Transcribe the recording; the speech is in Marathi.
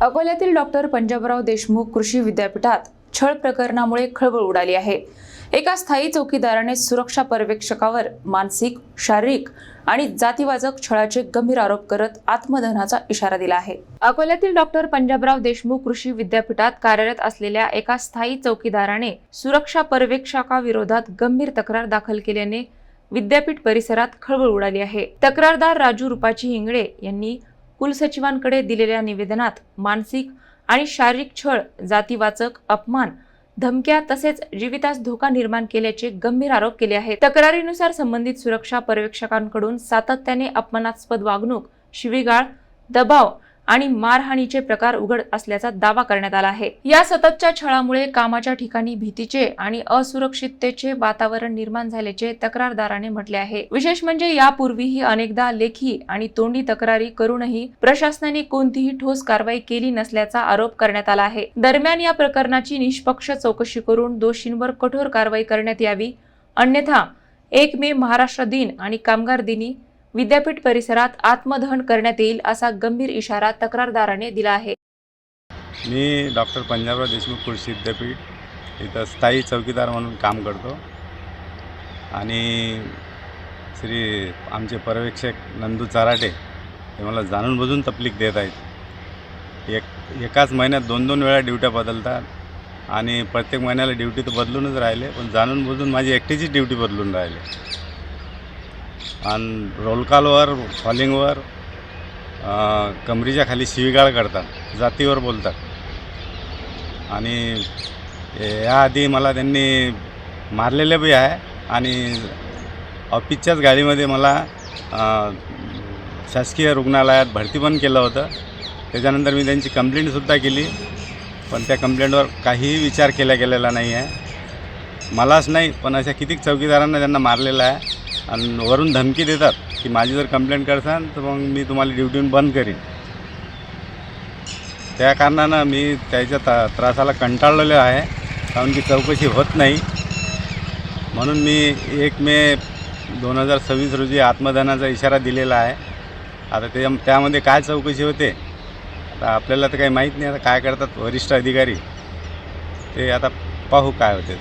अकोल्यातील डॉक्टर पंजाबराव देशमुख कृषी विद्यापीठात छळ प्रकरणामुळे खळबळ उडाली आहे। एका स्थायी चौकीदाराने सुरक्षा पर्यवेक्षकावर मानसिक, शारीरिक आणि जातीवाचक छळाचे गंभीर आरोप करत आत्मदहनाचा इशारा दिला आहे। अकोल्यातील डॉक्टर पंजाबराव देशमुख कृषी विद्यापीठात कार्यरत असलेल्या एका स्थायी चौकीदाराने सुरक्षा पर्यवेक्षकाविरोधात गंभीर तक्रार दाखल केल्याने विद्यापीठ परिसरात खळबळ उडाली आहे। तक्रारदार राजू रुपाची इंगळे यांनी कुलसचिवांकडे दिलेल्या निवेदनात मानसिक आणि शारीरिक छळ, जातीवाचक अपमान, धमक्या तसेच जीवितास धोका निर्माण केल्याचे गंभीर आरोप केले आहेत। तक्रारीनुसार संबंधित सुरक्षा पर्यवेक्षकांकडून सातत्याने अपमानास्पद वागणूक, शिवीगाळ, दबाव आणि मारहाणीचे प्रकार उघड असल्याचा दावा करण्यात आला आहे। या सततच्या छळामुळे कामाच्या ठिकाणी भीतीचे आणि असुरक्षिततेचे वातावरण निर्माण झाल्याचे तक्रारदाराने म्हटले आहे। विशेष म्हणजे यापूर्वीही अनेकदा लेखी आणि तोंडी तक्रारी करूनही प्रशासनाने कोणतीही ठोस कारवाई केली नसल्याचा आरोप करण्यात आला आहे। दरम्यान या प्रकरणाची निष्पक्ष चौकशी करून दोषींवर कठोर कारवाई करण्यात यावी, अन्यथा 1 मे महाराष्ट्र दिन आणि कामगार दिनी विद्यापीठ परिसरात आत्मदहन करण्यात येईल असा गंभीर इशारा तक्रारदाराने दिला आहे। मी डॉक्टर पंजाबराव देशमुख कृषी विद्यापीठ इथं स्थायी चौकीदार म्हणून काम करतो आणि आमचे पर्यवेक्षक नंदू चराटे हे मला जाणून बुजून तकलीफ देत आहेत। एकाच महिन्यात 2-2 वेळा ड्युट्या बदलतात आणि प्रत्येक महिन्याला ड्युटी तर बदलूनच राहिले, पण जाणून बुजून माझी एकटीची ड्युटी बदलून राहिले आणि रोल कॉलवर, कॉलिंगवर कमरीच्या खाली शिवीगाळ करतात, जातीवर बोलतात आणि याआधी मला त्यांनी मारलेले बी आहे आणि ऑफिसच्याच गाडीमध्ये मला शासकीय रुग्णालयात भरती पण केलं होतं। त्याच्यानंतर मी त्यांची कंप्लेंटसुद्धा केली, पण त्या कंप्लेंटवर काहीही विचार केला गेलेला नाही आहे। मलाच नाही पण अशा कितीक चौकीदारांना त्यांना मारलेलं आहे आणि वरून धमकी देतात की माझी जर कंप्लेंट करसान तर मग मी तुम्हाला ड्युटीहून बंद करीन। त्या कारणानं मी त्याच्या त्रासाला कंटाळलेलो आहे, कारण की चौकशी होत नाही। म्हणून मी 1 मे 2026 रोजी आत्मदहनाचा इशारा दिलेला आहे। आता त्यामध्ये काय चौकशी होते आता आपल्याला तर काही माहीत नाही। आता काय करतात वरिष्ठ अधिकारी ते आता पाहू काय होते।